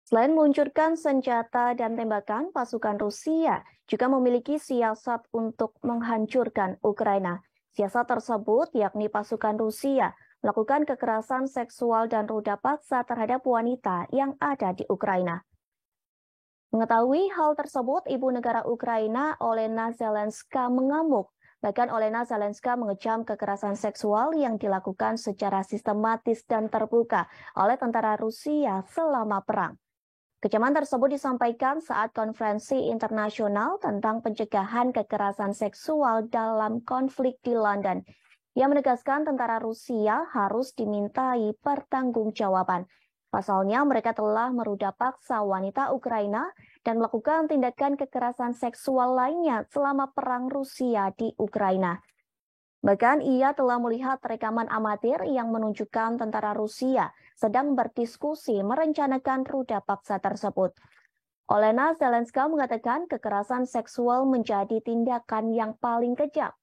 Selain meluncurkan senjata dan tembakan, pasukan Rusia juga memiliki siasat untuk menghancurkan Ukraina. Siasat tersebut yakni pasukan Rusia melakukan kekerasan seksual dan ruda paksa terhadap wanita yang ada di Ukraina. Mengetahui hal tersebut, Ibu Negara Ukraina Olena Zelenska mengamuk. Bahkan Olena Zelenska mengecam kekerasan seksual yang dilakukan secara sistematis dan terbuka oleh tentara Rusia selama perang. Kecaman tersebut disampaikan saat konferensi internasional tentang pencegahan kekerasan seksual dalam konflik di London. Ia menegaskan tentara Rusia harus dimintai pertanggungjawaban. Pasalnya mereka telah meruda paksa wanita Ukraina dan melakukan tindakan kekerasan seksual lainnya selama perang Rusia di Ukraina. Bahkan ia telah melihat rekaman amatir yang menunjukkan tentara Rusia sedang berdiskusi merencanakan ruda paksa tersebut. Olena Zelenska mengatakan kekerasan seksual menjadi tindakan yang paling kejam.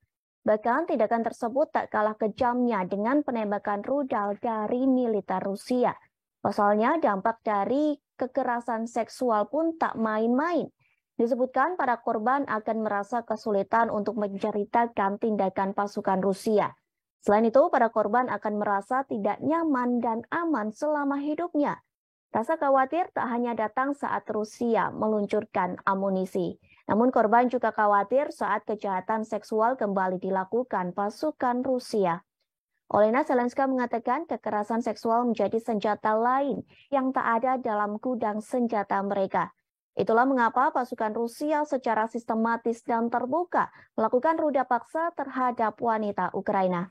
Bahkan tindakan tersebut tak kalah kejamnya dengan penembakan rudal dari militer Rusia. Pasalnya dampak dari kekerasan seksual pun tak main-main. Disebutkan para korban akan merasa kesulitan untuk menceritakan tindakan pasukan Rusia. Selain itu, para korban akan merasa tidak nyaman dan aman selama hidupnya. Rasa khawatir tak hanya datang saat Rusia meluncurkan amunisi, namun korban juga khawatir saat kejahatan seksual kembali dilakukan pasukan Rusia. Olena Zelenska mengatakan kekerasan seksual menjadi senjata lain yang tak ada dalam gudang senjata mereka. Itulah mengapa pasukan Rusia secara sistematis dan terbuka melakukan ruda paksa terhadap wanita Ukraina.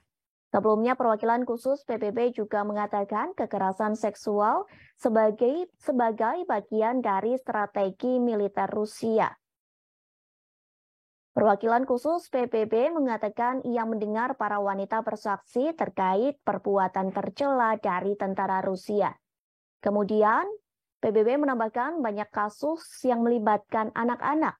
Sebelumnya, perwakilan khusus PBB juga mengatakan kekerasan seksual sebagai bagian dari strategi militer Rusia. Perwakilan khusus PBB mengatakan ia mendengar para wanita bersaksi terkait perbuatan tercela dari tentara Rusia. Kemudian, PBB menambahkan banyak kasus yang melibatkan anak-anak.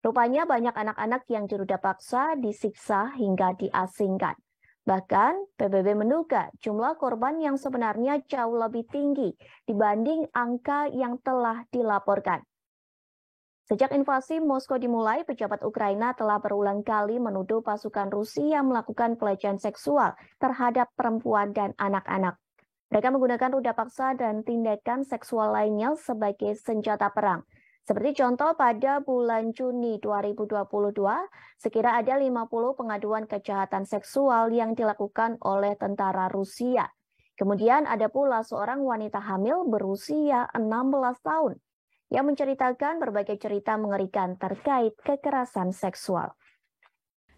Rupanya banyak anak-anak yang diruda paksa, disiksa hingga diasingkan. Bahkan PBB menduga jumlah korban yang sebenarnya jauh lebih tinggi dibanding angka yang telah dilaporkan. Sejak invasi Moskow dimulai, pejabat Ukraina telah berulang kali menuduh pasukan Rusia melakukan pelecehan seksual terhadap perempuan dan anak-anak. Mereka menggunakan ruda paksa dan tindakan seksual lainnya sebagai senjata perang. Seperti contoh pada bulan Juni 2022, sekira ada 50 pengaduan kejahatan seksual yang dilakukan oleh tentara Rusia. Kemudian ada pula seorang wanita hamil berusia 16 tahun yang menceritakan berbagai cerita mengerikan terkait kekerasan seksual.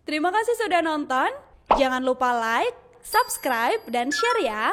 Terima kasih sudah nonton. Jangan lupa like, subscribe, dan share ya.